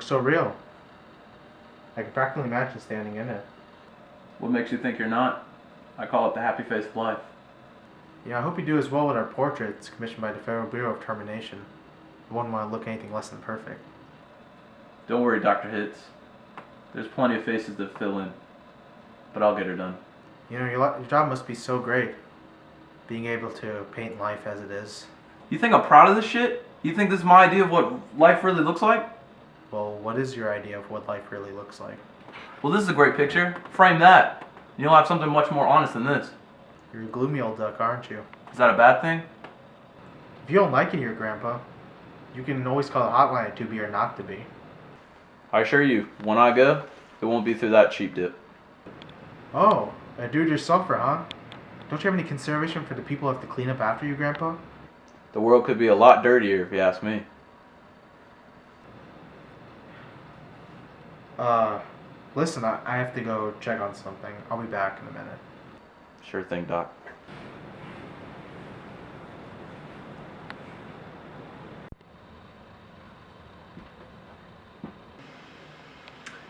looks so real. I can practically imagine standing in it. What makes you think you're not? I call it the happy face of life. Yeah, I hope you do as well with our portraits commissioned by the Federal Bureau of Termination. I wouldn't want to look anything less than perfect. Don't worry, Dr. Hitz. There's plenty of faces to fill in. But I'll get her done. You know, your job must be so great, being able to paint life as it is. You think I'm proud of this shit? You think this is my idea of what life really looks like? Well, what is your idea of what life really looks like? Well, this is a great picture. Frame that. You'll have something much more honest than this. You're a gloomy old duck, aren't you? Is that a bad thing? If you don't like it here, Grandpa, you can always call the hotline at to be or not to be. I assure you, when I go, it won't be through that cheap dip. Oh, a do-it-yourselfer, huh? Don't you have any consideration for the people who have to clean up after you, Grandpa? The world could be a lot dirtier if you ask me. Listen, I have to go check on something. I'll be back in a minute. Sure thing, Doc.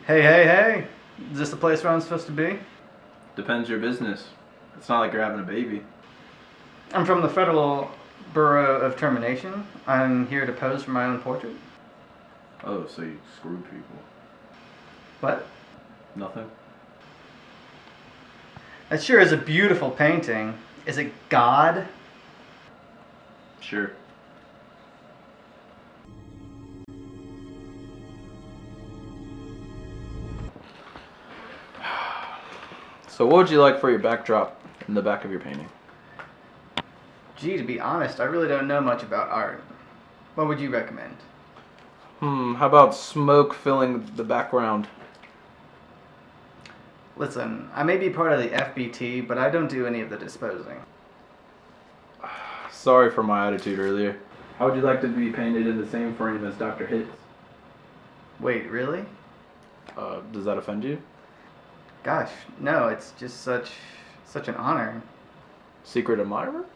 Hey. Is this the place where I'm supposed to be? Depends your business. It's not like you're having a baby. I'm from the Federal Bureau of Termination. I'm here to pose for my own portrait. Oh, so you screw people. What? Nothing? That sure is a beautiful painting. Is it God? Sure. So what would you like for your backdrop in the back of your painting? Gee, to be honest, I really don't know much about art. What would you recommend? How about smoke filling the background? Listen, I may be part of the FBT, but I don't do any of the disposing. Sorry for my attitude earlier. How would you like to be painted in the same frame as Dr. Hitz? Wait, really? Does that offend you? Gosh, no, it's just such an honor. Secret admirer?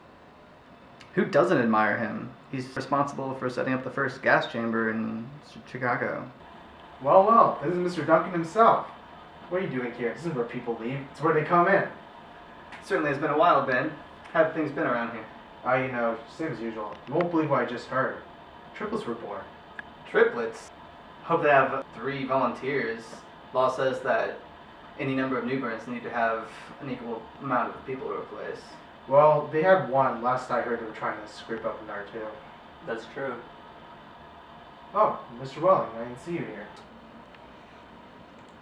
Who doesn't admire him? He's responsible for setting up the first gas chamber in Chicago. Well, this is Mr. Duncan himself. What are you doing here? This isn't where people leave. It's where they come in. Certainly has been a while, Ben. How have things been around here? Same as usual. You won't believe what I just heard. Triplets were born. Triplets? Hope they have 3 volunteers. Law says that any number of newborns need to have an equal amount of people to replace. Well, they had one. Last I heard, they were trying to scrape up another 2. That's true. Oh, Mr. Welling, I didn't see you here.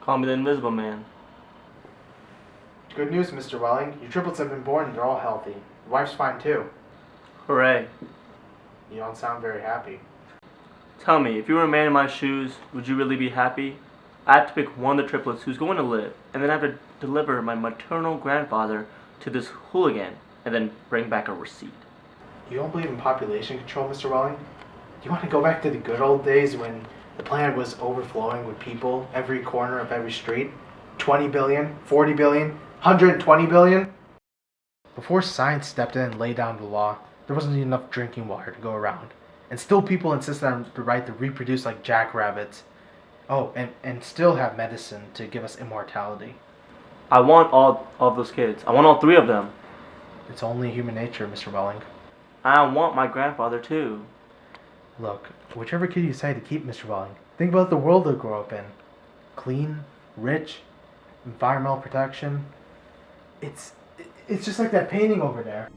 Call me the Invisible Man. Good news, Mr. Welling. Your triplets have been born and they're all healthy. Your wife's fine too. Hooray. You don't sound very happy. Tell me, if you were a man in my shoes, would you really be happy? I have to pick one of the triplets who's going to live, and then I have to deliver my maternal grandfather to this hooligan, and then bring back a receipt. You don't believe in population control, Mr. Welling? Do you want to go back to the good old days when the planet was overflowing with people every corner of every street? 20 billion, 40 billion, 120 billion? Before science stepped in and laid down the law, there wasn't enough drinking water to go around. And still people insisted on the right to reproduce like jackrabbits. Oh, and still have medicine to give us immortality. I want all of those kids. I want all 3 of them. It's only human nature, Mr. Welling. I want my grandfather too. Look, whichever kid you decide to keep, Mr. Welling, think about the world they'll grow up in. Clean, rich, environmental protection. It's just like that painting over there.